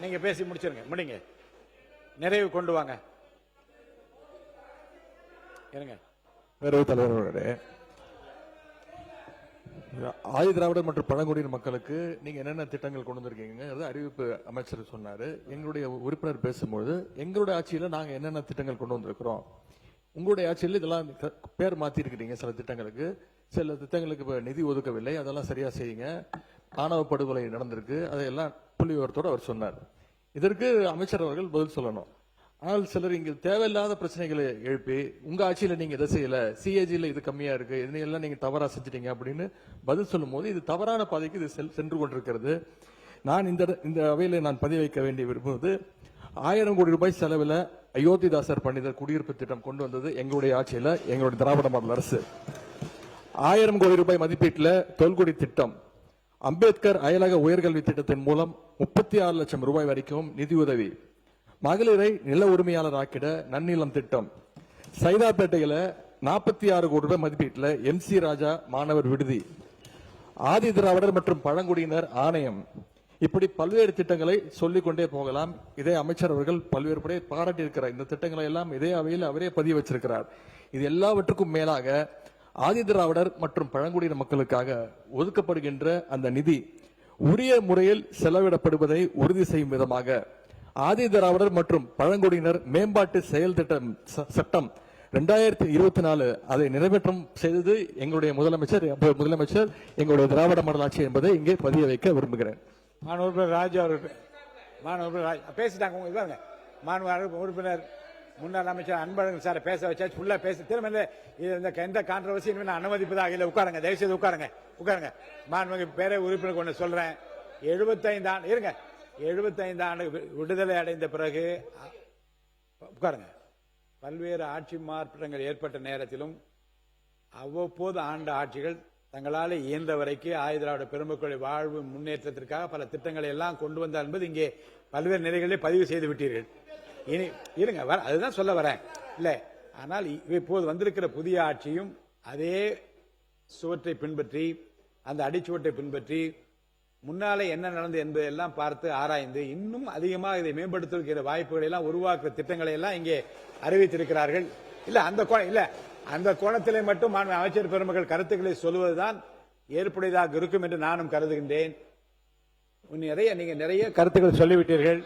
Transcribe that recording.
நீங்க பேசி முடிச்சிருங்க, முடிங்க, நிறைவு கொண்டு வாங்க. இருங்க. பேரவைத் தலைவர்களே, ஆதி திராவிடர் மற்றும் பழங்குடியினர் மக்களுக்கு நீங்க என்னென்ன திட்டங்கள் கொண்டு வந்திருக்கீங்க அறிவிப்பு அமைச்சர் சொன்னாரு. எங்களுடைய உறுப்பினர் பேசும்போது எங்களுடைய ஆட்சியில நாங்க என்னென்ன திட்டங்கள் கொண்டு வந்திருக்கிறோம், உங்களுடைய ஆட்சியில் இதெல்லாம் பேர் மாத்தி இருக்கிறீங்க, சில திட்டங்களுக்கு சில திட்டங்களுக்கு நிதி ஒதுக்கவில்லை, அதெல்லாம் சரியா செய்யுங்க, ஆணவ படுகொலை நடந்திருக்கு, அதையெல்லாம் புள்ளி விவரத்தோடு அவர் சொன்னார். இதற்கு அமைச்சர் அவர்கள் பதில் சொல்லணும். ஆனால் சிலர் இங்கு தேவையில்லாத பிரச்சனைகளை எழுப்பி உங்க ஆட்சியில நீங்க எதை செய்யல, சிஏஜில இது கம்மியா இருக்கு, இதனையெல்லாம் நீங்க தவறா செஞ்சிட்டீங்க அப்படின்னு பதில் சொல்லும் போது இது தவறான பாதைக்கு இது சென்று கொண்டிருக்கிறது. நான் இந்த அவையில நான் பதிவு வைக்க வேண்டிய விரும்புவது, 1000 கோடி ரூபாய் செலவில் அயோத்திதாசர் பண்டிதர் குடியிருப்பு திட்டம் கொண்டு வந்தது எங்களுடைய ஆட்சியில, எங்களுடைய திராவிட மாடல் அரசு. 1000 கோடி ரூபாய் மதிப்பீட்டில் தொல்குடி திட்டம், அம்பேத்கர் அயலக உயர்கல்வி திட்டத்தின் மூலம் 36 லட்சம் ரூபாய் வரைக்கும் நிதியுதவி, மகளிரை நில உரிமையாளர் ஆக்கிட நன்னிலம் திட்டம், சைதாப்பேட்டையில 46 கோடி ரூபாய் மதிப்பீட்டில் MC ராஜா மாணவர் விடுதி, ஆதி திராவிடர் மற்றும் பழங்குடியினர் ஆணையம், இப்படி பல்வேறு திட்டங்களை சொல்லிக் கொண்டே போகலாம். இதே அமைச்சர் அவர்கள் பல்வேறு முறை பாராட்டி இருக்கிறார். இந்த திட்டங்களை எல்லாம் இதே அவையில் அவரே பதிவு வச்சிருக்கிறார். இது எல்லாவற்றுக்கும் மேலாக ஆதி திராவிடர் மற்றும் பழங்குடியின மக்களுக்காக ஒதுக்கப்படுகின்ற அந்த நிதி உரிய முறையில் செலவிடப்படுவதை உறுதி செய்யும் விதமாக ஆதி திராவிடர் மற்றும் பழங்குடியினர் மேம்பாட்டு செயல் திட்டம் சட்டம் 2024 அதை நிறைவேற்றம் செய்தது எங்களுடைய முதலமைச்சர் எங்களுடைய திராவிட மாடல் ஆட்சி என்பதை இங்கே பதிய வைக்க விரும்புகிறேன். மாணவர் ராஜா அவர்கள் பேசிட்டாங்க. மாணவர் உறுப்பினர் முன்னாள் அமைச்சர் அன்பழகன் சார் பேச வச்சாச்சு, ஃபுல்லா பேச திரும்ப எந்த கான்ட்ரவர்சியும் நான் அனுமதிப்பதாக இல்லை. உட்காருங்க, தயவுசெய்து உட்காருங்க. மாண்புமிகு பேரவை உறுப்பினர் ஒன்று சொல்றேன். 75 ஆண்டு இருங்க, 75 ஆண்டு விடுதலை அடைந்த பிறகு உட்காருங்க, பல்வேறு ஆட்சி மாற்றங்கள் ஏற்பட்ட நேரத்திலும் அவ்வப்போது ஆண்ட ஆட்சிகள் தங்களால் இயன்ற வரைக்கும் ஆதி திராவிட பெருமக்களுடைய வாழ்வு முன்னேற்றத்திற்காக பல திட்டங்களை எல்லாம் கொண்டு வந்தார் என்பது இங்கே பல்வேறு நிலைகளிலே பதிவு செய்து விட்டீர்கள். இனி இருங்க, அதுதான் சொல்ல வரேன். இல்ல, ஆனால் இப்போது வந்திருக்கிற புதிய ஆட்சியும் அதே சுவற்றை பின்பற்றி, அந்த அடிச்சுவட்டை பின்பற்றி முன்னாலே என்ன நடந்தது என்பதையெல்லாம் பார்த்து ஆராய்ந்து இன்னும் அதிகமாக இதை மேம்படுத்துகிற வாய்ப்புகளை எல்லாம் உருவாக்குற திட்டங்களை எல்லாம் இங்கே அறிவித்திருக்கிறார்கள். அந்த கோணத்திலே மட்டும் அமைச்சர் பெருமக்கள் கருத்துக்களை சொல்வதுதான் ஏற்புடையதாக இருக்கும் என்று நானும் கருதுகின்றேன். நீங்க நிறைய கருத்துக்கள் சொல்லிவிட்டீர்கள்.